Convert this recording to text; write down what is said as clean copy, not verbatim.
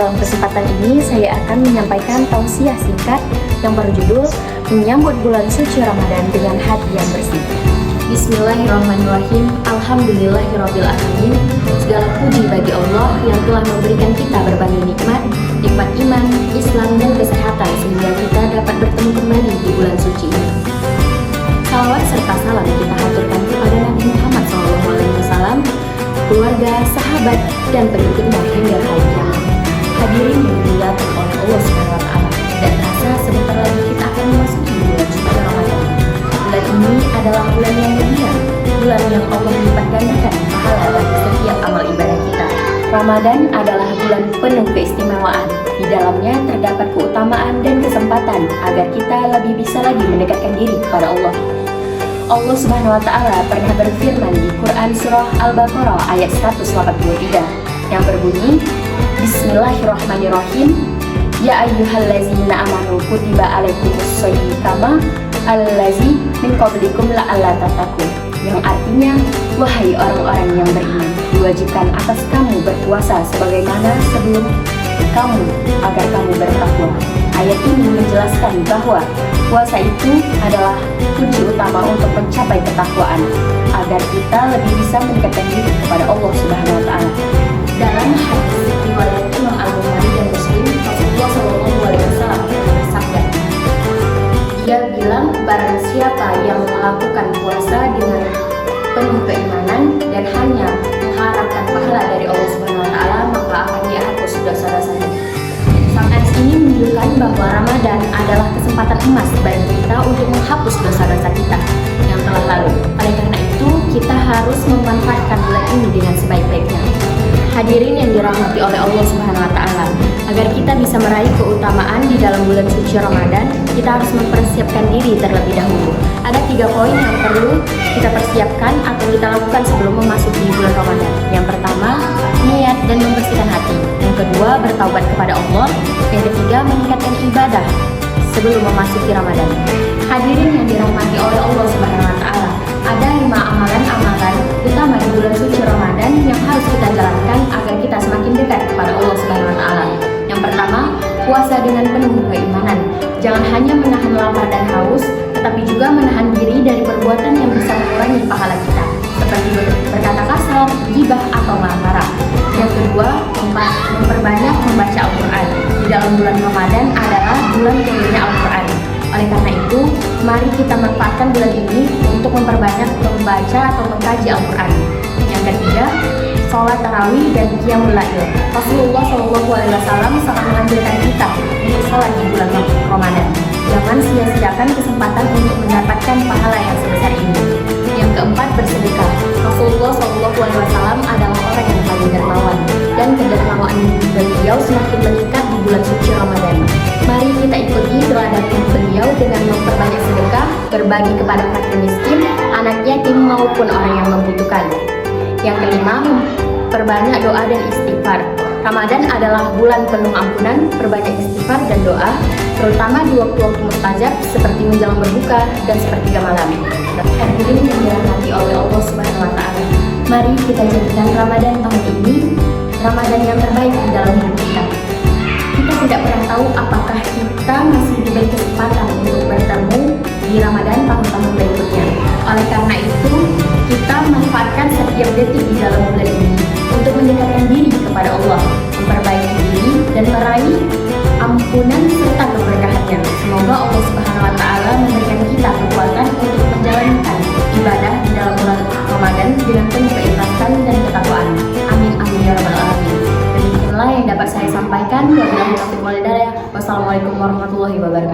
Dalam kesempatan ini saya akan menyampaikan tausiah singkat yang berjudul Menyambut Bulan Suci Ramadan dengan Hati yang Bersih. Bismillahirrahmanirrahim. Alhamdulillahirrabbilalamin. Segala puji bagi Allah yang telah memberikan kita berbagai nikmat iman, Islam, dan kesehatan sehingga kita dapat bertemu kembali di bulan suci ini. Salawat serta salam kita haturkan kepada Nabi Muhammad SAW, keluarga, sahabat, dan pengikutnya hingga hari kiamat. Hadirin yang dimuliakan oleh Allah SWT, dan rasa sebentar lagi kita akan memasuki bulan suci Ramadan. Bulan ini adalah bulan yang mulia, bulan yang Allah lipat gandakan pahala bagi setiap amal ibadah kita. Ramadan adalah bulan penuh keistimewaan. Di dalamnya terdapat keutamaan dan kesempatan agar kita lebih bisa lagi mendekatkan diri kepada Allah. Allah Subhanahu wa Ta'ala pernah berfirman di Quran Surah Al-Baqarah ayat 183 yang berbunyi, Bismillahirrahmanirrahim. Ya ayyuhallazina amanu kutiba alaikumusshiyam kama allazi min qablikum la'alla tattaqun. Yang artinya, wahai orang-orang yang beriman, diwajibkan atas kamu berpuasa sebagaimana sebelum kamu agar kamu bertakwa. Ayat ini menjelaskan bahwa puasa itu adalah kunci utama untuk mencapai ketakwaan agar kita lebih bisa mendekatkan diri kepada Allah Subhanahu wa Ta'ala. Dalam hadis riwayat Imam Al-Bukhari dan Muslim, Rasulullah SAW bersabda, dia bilang, barang siapa yang melakukan puasa dengan penuh keimanan dan hanya mengharapkan pahala dari Allah Subhanahu wa Ta'ala, maka akan dihapus dosa-dosanya. Hadis ini menunjukkan bahwa Ramadan adalah kesempatan emas bagi kita untuk menghapus dosa-dosa kita yang telah lalu. Oleh karena itu, kita harus memanfaatkan bulan ini dengan sebaik-baiknya. Hadirin yang dirahmati oleh Allah Subhanahu wa Ta'ala, agar kita bisa meraih keutamaan di dalam bulan suci Ramadan, kita harus mempersiapkan diri terlebih dahulu. Ada 3 poin yang perlu kita persiapkan atau kita lakukan sebelum memasuki bulan Ramadan. Yang pertama, niat dan membersihkan hati. Yang kedua, bertaubat kepada Allah. Yang ketiga, meningkatkan ibadah sebelum memasuki Ramadan. Hadirin yang dirahmati oleh Allah Subhanahu wa Ta'ala, ada 5 amalan-amalan utama di bulan suci Ramadan yang harus kita jalankan agar kita semakin dekat kepada Allah Subhanahu wa Ta'ala. Yang pertama, puasa dengan penuh keimanan. Jangan hanya menahan lapar dan haus, tetapi juga menahan diri dari perbuatan yang bisa mengurangi pahala kita, seperti berkata kasar, ghibah, atau marah-marah. Yang kedua, memperbanyak membaca Al-Quran. Di dalam bulan Ramadan adalah bulan turunnya Al-Quran. Oleh karena itu, mari kita manfaatkan bulan ini untuk memperbanyak membaca atau mengkaji Al-Quran. Yang ketiga, sholat tarawih dan qiyamul lail. Rasulullah SAW sangat menganjurkan kita untuk sholat di bulan Ramadan. Jangan sia-siakan kesempatan untuk mendapatkan pahala yang sebesar ini. Yang keempat, bersedekah. Rasulullah SAW adalah orang yang paling dermawan, dan kedermawanan beliau semakin meningkat di bulan suci Ramadan. Mari kita ikuti teladan beliau dengan memperbanyak sedekah, berbagi kepada fakir miskin, anak yatim maupun orang yang membutuhkan. Yang kelima, perbanyak doa dan istighfar. Ramadan adalah bulan penuh ampunan, perbanyak istighfar dan doa, terutama di waktu-waktu mustajab seperti menjelang berbuka dan sepertiga malam. Hadirin yang dirahmati oleh Allah Subhanahu wa Ta'ala, mari kita jadikan Ramadan tahun ini Ramadan yang terbaik di dalam hidup kita. Kita tidak pernah tahu apakah kita masih diberi kesempatan untuk bertemu di Ramadan tahun-tahun berikutnya. Oleh karena itu, kita manfaatkan setiap detik di dalam bulan ini untuk mendekatkan diri kepada Allah, memperbaiki diri, dan meraih ampunan serta keberkahannya. Semoga Allah Subhanahu wa Ta'ala memberikan kita kekuatan untuk menjalankan ibadah di dalam bulan Ramadan dengan penuh keikhlasan dan ketakwaan. Amin amin ya rabbal alamin. Demikianlah yang dapat saya sampaikan. Wassalamualaikum warahmatullahi wabarakatuh.